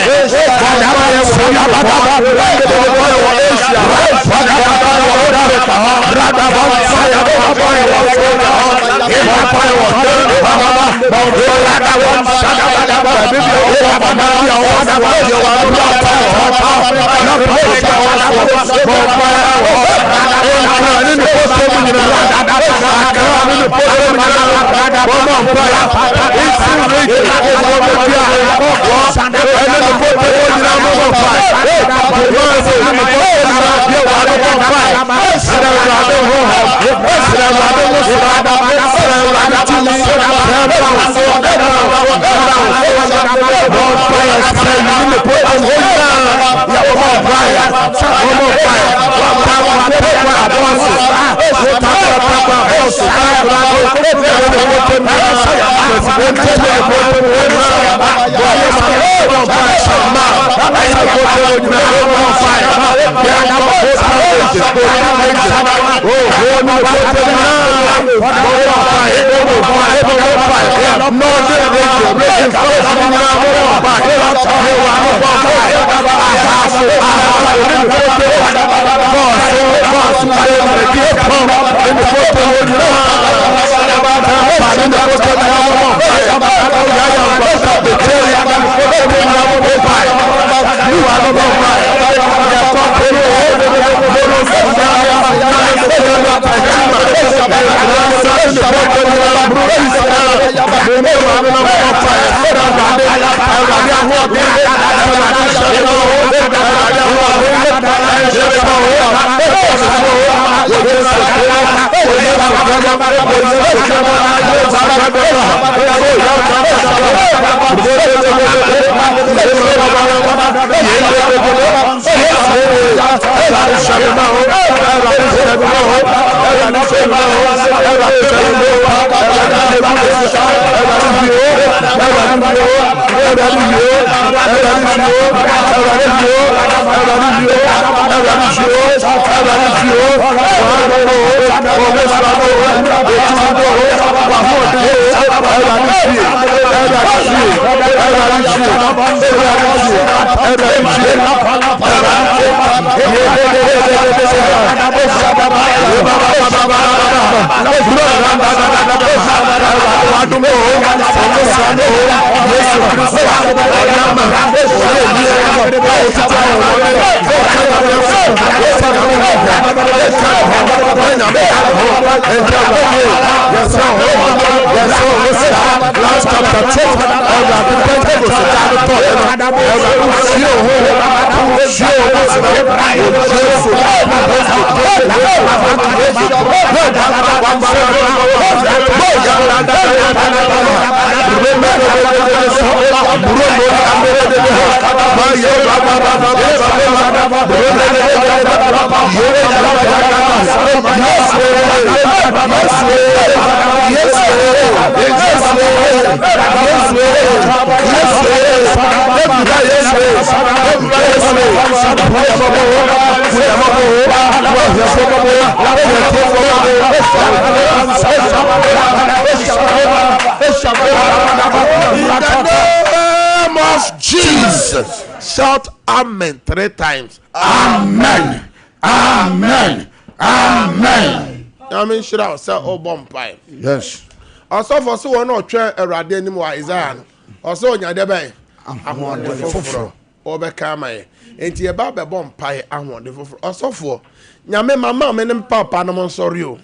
Jesus. Shout amen 3 times. Amen. Amen. Amen. Amen. Should I say oh bompai? Yes. Also for so one or try a radianim wa Isaiah. Also on your debate. ahoɔden foforɔ ɔbɛka ama yɛ enti yɛba bɛbɔ mpae ahoɔden foforɔ ɔsɔfoɔ nyame mama me ne papa no mo nsɔre o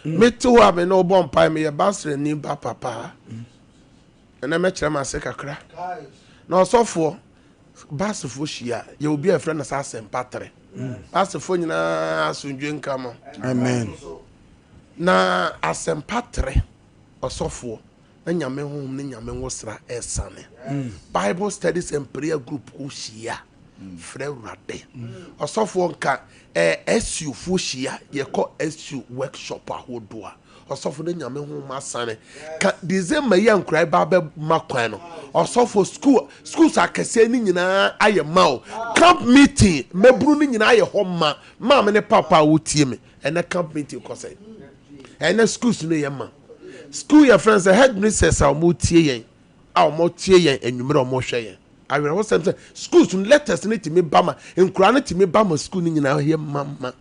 mete hɔ a me ne wobɔ mpae me yɛ basrani ba papa ɛnɛ mɛkyerɛ m ase kakra na ɔsɔfoɔ basefoɔ hyia yɛ obi a ɛfrɛ no sɛ asɛmpa tere basefoɔ nyinaa asomdwe nka mo amen na asɛmpa tere ɔsɔfoɔ na nyame honhom ne nyame nwosra ɛsane bible studies and prayer group ko hyia frɛ wurade ɔsɔfoɔ nka SU-foɔ hyia yɛkɔ SU workshop ahodoa ɔsɔfoɔ ne nyame honhom asane ka December yɛ nkrai ba ma kwan no ɔsɔfoɔ schools akɛseɛ ne nyinaa ayɛ ma o camp meeting mɛburu ne nyinaa ayɛ hɔ ma maame ne papa a wotie me ɛnɛ camp meeting kɔsɛ ɛnɛ schools no yɛ ma school your friends the headmistress a mo tie yen a mo tie yen enwumere o mo hwe yen awere wo say schools letters ne timi ba ma enkura ne timi ba ma school ni nyina ye mama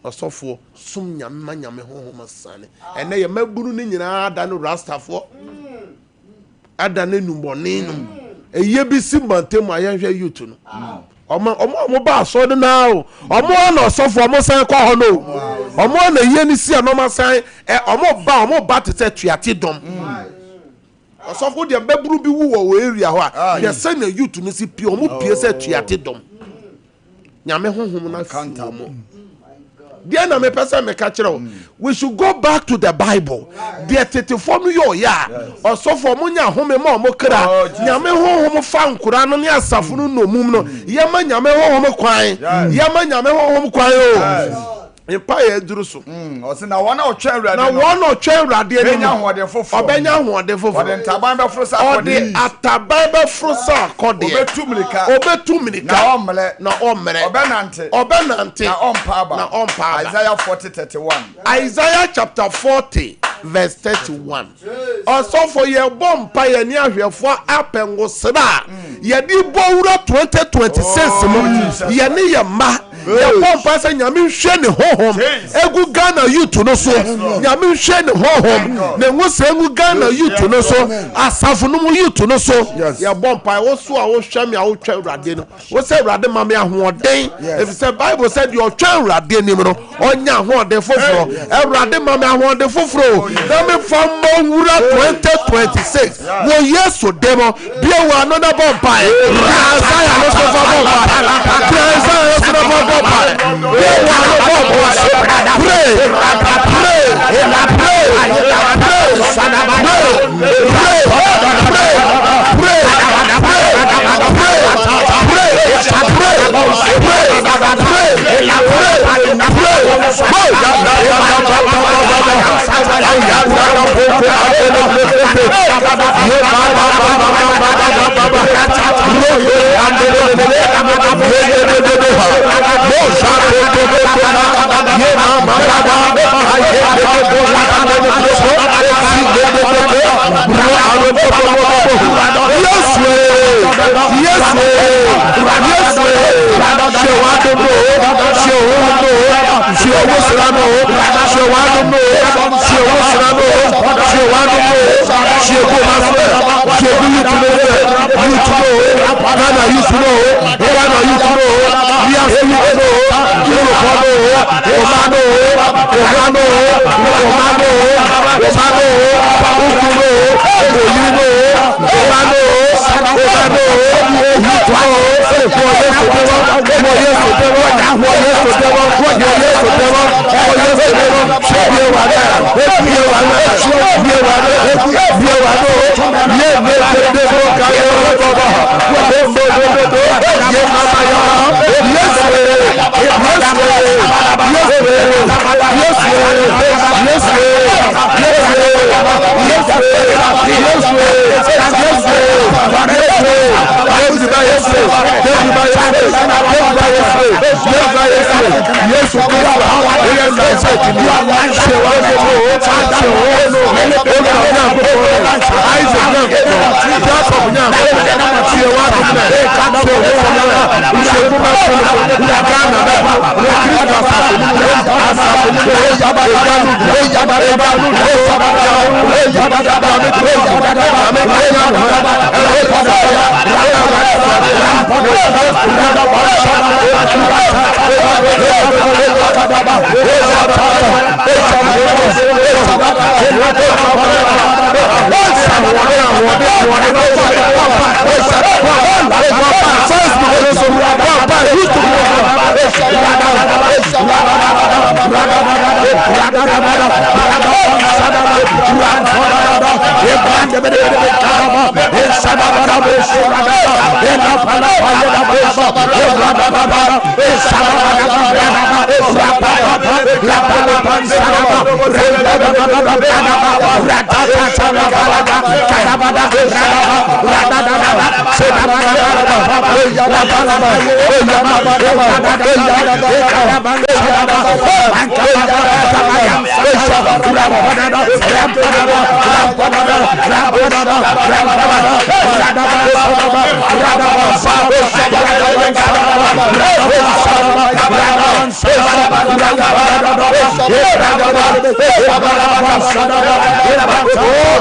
osofo sum nyame honhom sane ene ye maburu ni nyina ada no rastafo ada ne numone no eye bi si mantem ayenhwe youth no ọmọ bá aṣọ ní náà o ọmọ ọ̀nà ọ̀sọ́fọ̀ ọmọ sẹ́yìn kọ́ ọ̀hún o ọmọ ọ̀nà yíyẹ ní sí ọ̀nà ọmọ sẹ́yìn ọmọ bá ti sẹ́ tuyàtì dọ́m ọ̀sọ́fọ̀ díẹ̀ bẹ́ẹ̀ bí wúwọ̀ wọ̀ èrìà hɔ a yẹ sẹ́yìn na youth ní sí pie ọmọ pie sẹ́ tuyàtì dọ́m nyàmé honhom náà fi wọ́n mu. Dear na me person me catch we should go back to the Bible. Dear tete for no yo ya. Or so for munya home mo mo kra. Nyame honhom fa nkura no ne asafo no mum no. Yema nyame honhom kwan. Yema nyame honhom kwan o. Empire duru so. O se na wona otwa awurade. Na wona otwa awurade ni. Benya hoɔden foforo. Obenya hoɔden foforo. Ode ntaban bɛ foro sa akɔde. Ode ataban bɛ foro sa akɔde. Obetu milika. Na omre. Obenante. Na ompaba. Isaiah 40:31. Isaiah chapter 40 verse 31. Also for your bomb pioneer ni ahwefo apengo sra. Ye di bowura 2026 mo. Ye ne ye ma. Ye bomb pasa nyame hwe ne honhom. Egu Ghana youth no so. Nyame hwe ne honhom. Ne nwose egu Ghana youth no so. Asafo no youth no so. Ye bomb pa wo so a wo hwe me a wo twa urade no. Wo say urade ma me ahoden. If the Bible said you twa urade ni no. Onya ahoden foforo. Urade ma me ahoden foforo. Na me from wura 2026 wo yeso demo bia wo another bomb pie Isaiah no so for bomb pie Isaiah no so for bomb pie bia wo another bomb pray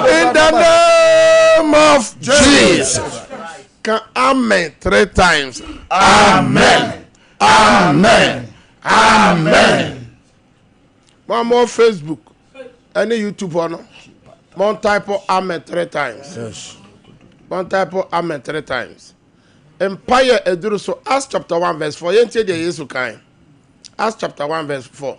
In the name of Jesus. Amen 3 times. Amen. Amen. Amen. One more Facebook. Any YouTube on. One type of amen 3 times. Yes. One type of amen 3 times. Empire eduru so Acts chapter 1 verse 4. Yente de Yesu kan. Acts chapter 1 verse 4.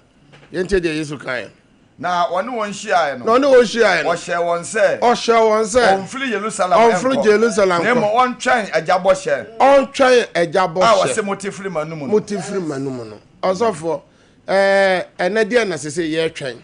Yente de Yesu kan. Na one won share no. No no share no. O share won say. O share won say. On free Jerusalem. On free Jerusalem. Nemo on twen ajabo share. On twen ajabo share. Ah o se motifri manum no. Motifri manum no. Osofo ene dia na sese ye twen.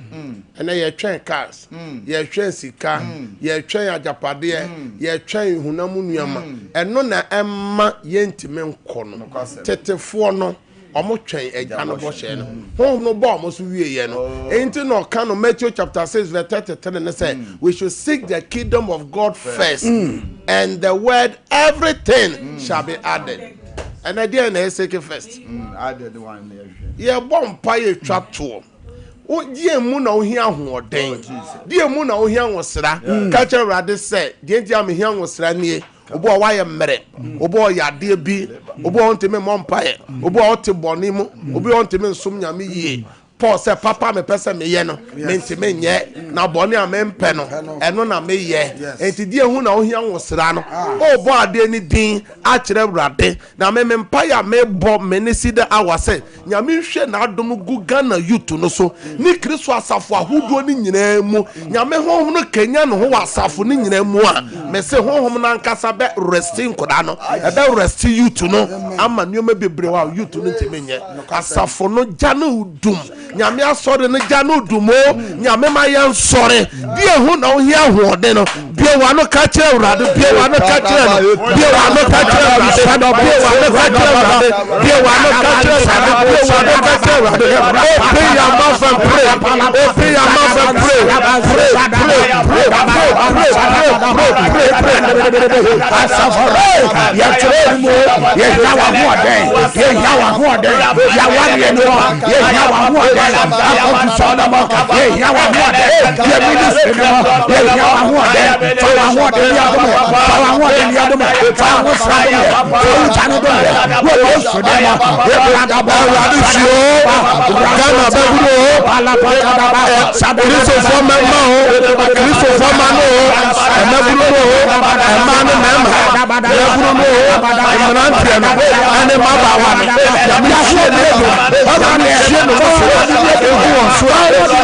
Ene ye twen cars. Ye twen sika. Ye twen ajapade. Ye twen hunamu nuama. Eno na emma ye ntime nko no. Tetefo no. Omo twen eja no bo she no ho no bo omo so wie ye no enti no ka no Matthew chapter 6 verse 33 and say we should seek the kingdom of God first and the word everything shall be added and idea na seek first added one ye bom pa ye twa to o die mu na ohia hoɔden die mu na ohia wosra ka kye rade sɛ die ntia me hia wosra nie obo a waye mmere obo ya de bi obo ontime mompae obo ote boni mu obo ontime nsum nyame yie Paul say papa me pese me ye no me ntime nye na boni a me mpe no eno na me ye enti die hu na ohia wosra no obo ade ni din a kire wrade na me mpa ya me bo me ne Cedar awase nyame hwe na adom gu Ghana youth no so ni Kristo asafo ahodo ni nyina mu nyame honhom no kenya no ho asafo ni nyina mu a me se honhom na nkasa be resting koda no e be rest youth no ama nyoma bebre wa youth no ntime nye asafo no gya no dum nyame asore no gya no dumo nyame ma ye nsore die hu na ohia hoode no bie wa no ka kire urade bie wa no ka kire no bie wa no ka kire urade bie wa no ka kire urade bie wa no ka kire urade bie wa no ka kire urade open your mouth and pray open your mouth and pray Asafore ya tire mu ye yawa hoode ye yawa hoode ya wari no ye yawa hoode akon solama ye yawa hoode ye ministry no ye yawa hoode fa hoode ya do fa hoode ya do fa ho sra do ye tanu do ye wo so de ma ye brada ba wa ni sio Ghana ba buro ala pa da ba Kristo fo ma o Kristo fo ma no e ma buro o e ma no ma e buro no e ma ntia no ane ma ba wa no ya mi hie ne do ba na hie no so e hu on so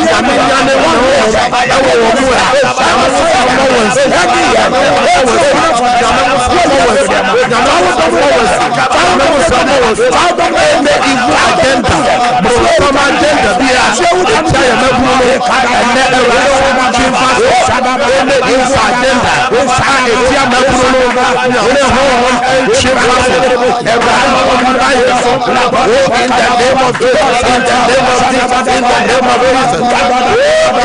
ya mi nya ne wo e wo wo mu a ya ma so ya mo wo se ya di ya wo ya mo so ya mo wo se ya mo wo so mo wo se ya mo so mo wo se how do we make evil agenda but from agenda be a she would tell you me buru no and ne e wo so ma chin fa so we make evil agenda sa e tia me buru no ne ho chin fa so e ba no ba ye so in the name of Jesus in the name of Jesus in the name of Jesus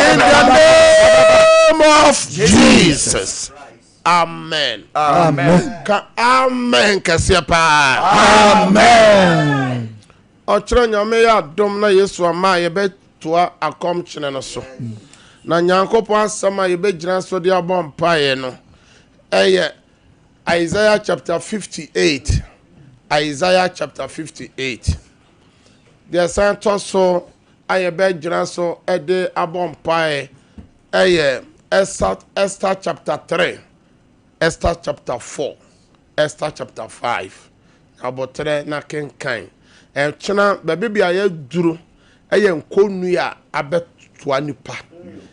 in the name of Jesus. Amen. Amen. Amen. Kasiapa. Amen. Ochro nyame ya dom na Yesu ama ye betua akom chene no so. Na nyankopon asama ye begira so de abom pae no. Eye Isaiah chapter 58. Isaiah chapter 58. The Santo so I beg so ede abompae Esther chapter 3, Esther chapter 4, Esther chapter 5. Abotre na kenkan. Chena baby aye duru eye nkonu a abetoa nipa.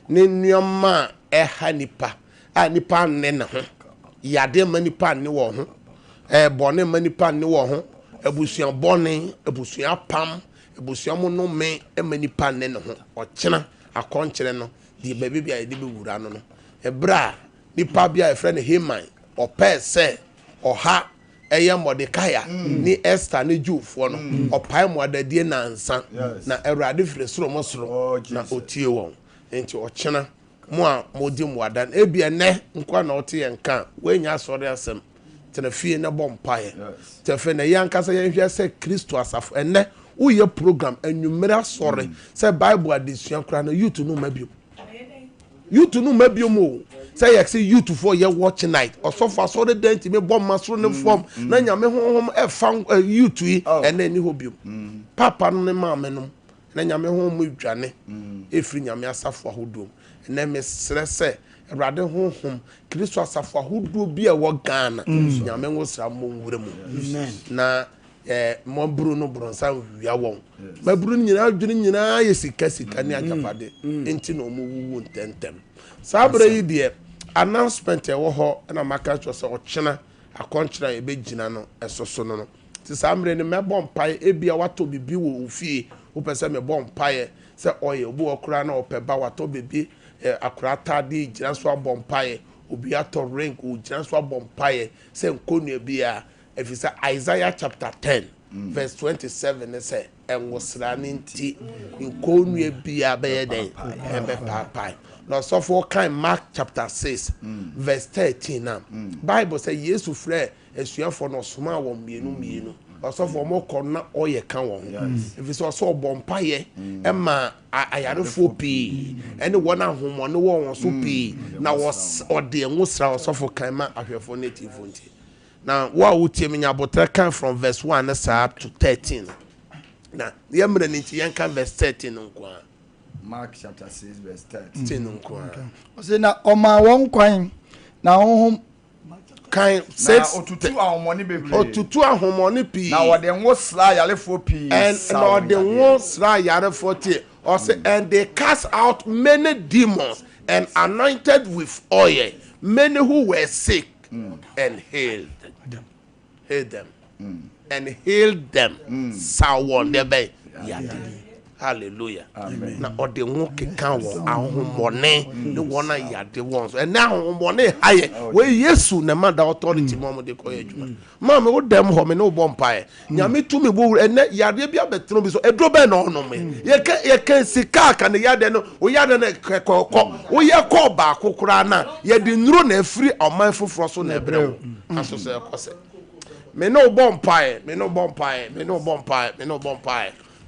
Ne nneoma eha nipa. A nipa ne na ho. Yade manipa ne wo ho. Bone manipa ne wo ho. Ebusuan bone, ebusuan pam, ebusuan mono me manipa ne ho. Ochena akonkyere no di baby aye de bewura no no. Ebra nipa bia efre ne Haman opese oha eye Mordecai ni Esther ni Jewfo no opai modadie na nsa na Awurade fire soro mo soro na otie won enti ochena mo a modi moadan ebia ne nkwa na ote yenka wenya asore asem tena fie na bompae tefe na yankasa yenhwe se Kristo asafo enne uye program anwumere asore se Bible adesua kra na youth no mabio youth no mabio mo say you see you to for your watch night or so far so the dent me bomb masro ne form na nyame honhom e fan you to and then you hobium papa no ne mama no na nyame honhom adwane efri nyame asafo ahodo na me sere se Awurade honhom Kristo asafo ahodo bi e wo Ghana nyame ngosra mo nwure mu na mo buru no bronsa wia won ma buru nyina adwene nyina yesika ne ajapade enti na omo wuwu ntentem sabre yi de announcement e wo ho na maka cho so ochena akonkyera e begina no esoso no ti samre ne mebom pai ebia wato bibi wo ofie wo pese mebom pai se oye obu okura na opeba wato bibi akura tade gina so abom pai obi ato ring o gina so abom pai se nkonu bia efisa Isaiah chapter 10 verse 27 say enwosra ne nti nkonu bia be yeden ebe pai. Now, so for kind Mark chapter 6, verse 13. Now, Bible say Yesu frere esuan for no soma wo mienu. Also for more corner or ye can one. If it's also bompaye, Emma ayarefo pi, anyone whom one no so pi. Now was or the musra also for kaima after native funti. Now, what would tell me about that from verse 1 up to 13? Now, the emerald into verse 13 on Mark chapter 6 verse 13. Say na oma won kwan na honhom kan says otutu ahomoni bebre. Otutu ahomoni pi. Na wode nwo sra yarefo pi. And na wode nwo sra yarefo ti. Or say and they cast out many demons and anointed with oil many who were sick and healed them. And healed them. Sawon debe yade. Hallelujah. Amen. Na ode nwo keka wo ahomone ne wona yade won so and now ahomone haye we Yesu na manda authority mo de ko adwuma ma me wo dem ho me no bompae nyame tumi bo ene yade bia betro bi so edro be na ono me ye kan sika ka ne yade no o yade na kokko wo ye ko ba kokora na ye de nuro na afiri oman foforo so na ebre aso se ekose me no bompae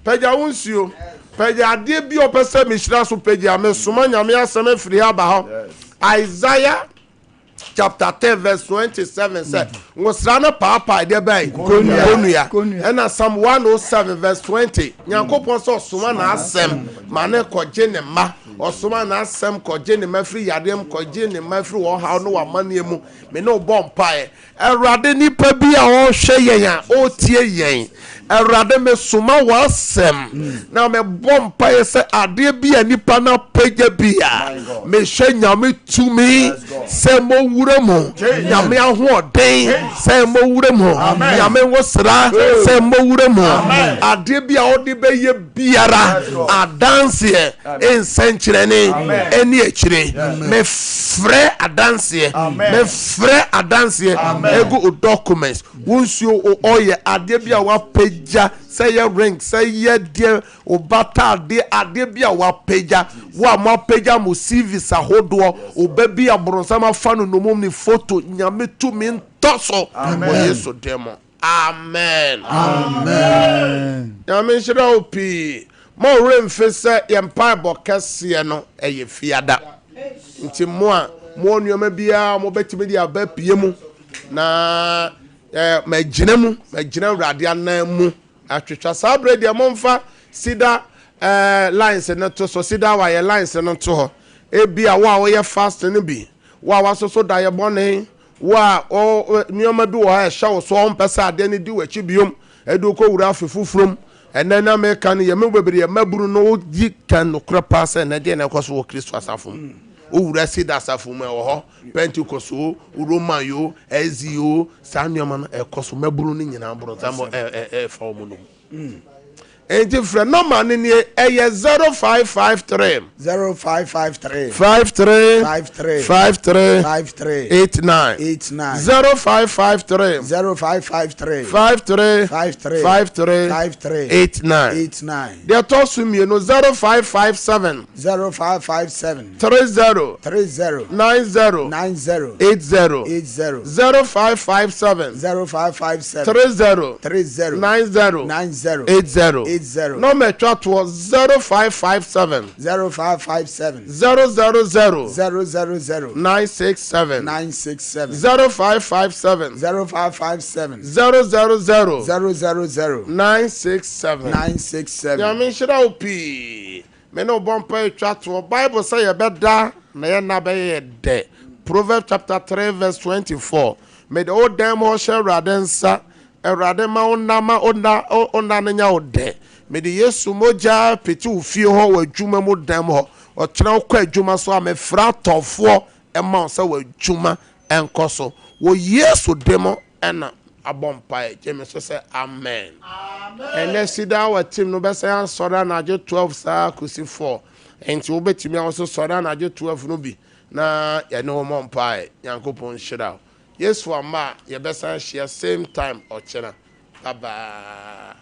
Peja unsio peja ade bi opese mishira so peja me suma nyame asem afiri aba ho Isaiah chapter 10 verse 27 said ngosra na papa de bai konua and Psalm 107 verse 20 nyankopon so suma na asem mane koje ne ma osuma na asem koje ne mafiri yadem koje ne mafiri wo ha no wa mane mu me no bompae Awurade nipa bi a wo hwe yen a o tie yen Awurade me suma wasem na me bompae se ade bi anipa na pagya bi a me hwe nyame tumi se mo wura mo nyame ahoden se mo wura mo nyame wosra se mo wura mo ade bi a odi be ye biara adanse ensenkyerene eni ekire me frɛ adanse egu documents wonsuo oye ade bi a wa pagya say your ring say ye dear obata ade bi a wa pagya wa ma pagya mo CV sahodo obabi abronsama fanu no mum ni photo nyame tumi ntoso o Yesu demo amen nyame shira opi mo remfese yempa bokase no eye fiada nti mo a mo nuoma bia mo betimi dia ba pie mu na magina mu magina radia na mu atwetwa saa bre de momfa Cedar lines na to so Cedar wa ye lines na to ho ebi a wa ye fast ne bi wa so da ye bone wa nioma bi wo ha hya wo so on pesa ade ne di wachi biom edu ko wura afefufrom ene na me kan ye me bebre ye maburu no di kan no kra pass na de na kwaso wo Kristo asafom o wura Cedar asafom e wo ho Pentecost o Roman yo Ezio sanioma no e kwaso maburu ni nyina buru tamo fa wo no enti frɛ number ne nie 0553 0553 53 53 53 53 89 0553 0553 53 53 53 53 89 89 they toss to me no 0557 0557 30 30 90 90 80 80 0557 0557 30 30 90 90 80 80 no me chat was 0557 0557 000 000 967 967 0557 0557 000 000 967 967 ya me shira opi me no bompa chat wo Bible say ye beda na ye na be ye de Proverbs chapter 3 verse 24 me the old damn ho share radensa erade ma ona nya ode me de Yesu moja peti ufie ho wadwuma mu dam ho o kyerɛ kɔ adwuma so amefra tɔfo e ma so wadwuma enkoso wo Yesu demo ena abompa jeme so say amen ene Cedar wa team no be say ansora na je 12 saa kusi 4 enti wo betimi aso sora na je 12 no bi na ye no mompa yankopon shira Yesu ama ye be say share same time o kyerɛ bye bye